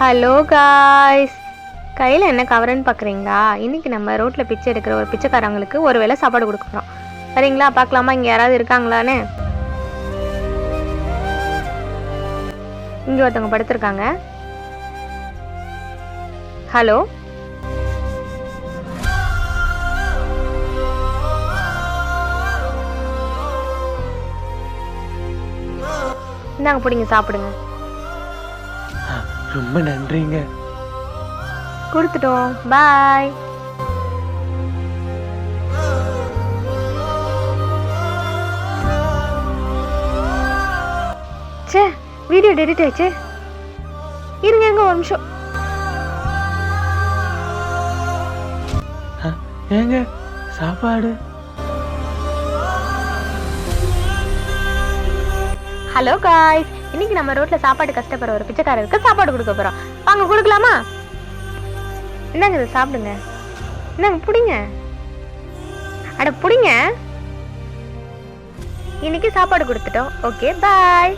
Hello guys, கையில் என்ன கவருன்னு பார்க்குறீங்களா? இன்றைக்கி நம்ம ரோட்டில் பிச்சை எடுக்கிற ஒரு பிச்சைக்காரங்களுக்கு ஒரு வேளை சாப்பாடு கொடுக்க போகிறோம். சரிங்களா? பார்க்கலாமா இங்கே யாராவது இருக்காங்களான்னு? இங்கே ஒருத்தவங்க படுத்திருக்காங்க. ஹலோ, இந்தாங்க பிடிங்க, சாப்பிடுங்க. ரொம்ப நன்றிங்க. கொடுத்துட்டோம், பாய். சே, வீடியோ டெலிட் ஆயிடுச்சு. இருங்க இருங்க ஒரு நிமிஷம். ஏங்க சாப்பாடு? ஹலோ காய்ஸ், இன்னைக்கு நம்ம ரோட்ல சாப்பாடு கஷ்டப்படுற ஒரு பிச்சைக்காரருக்கு சாப்பாடு கொடுக்க போறோம். வாங்க கொடுக்கலாமா? என்னங்க இதை சாப்பிடுங்க. என்னங்க புடிங்க. அட புடிங்க. இன்னைக்கு சாப்பாடு கொடுத்துட்டோம். ஓகே, பாய்.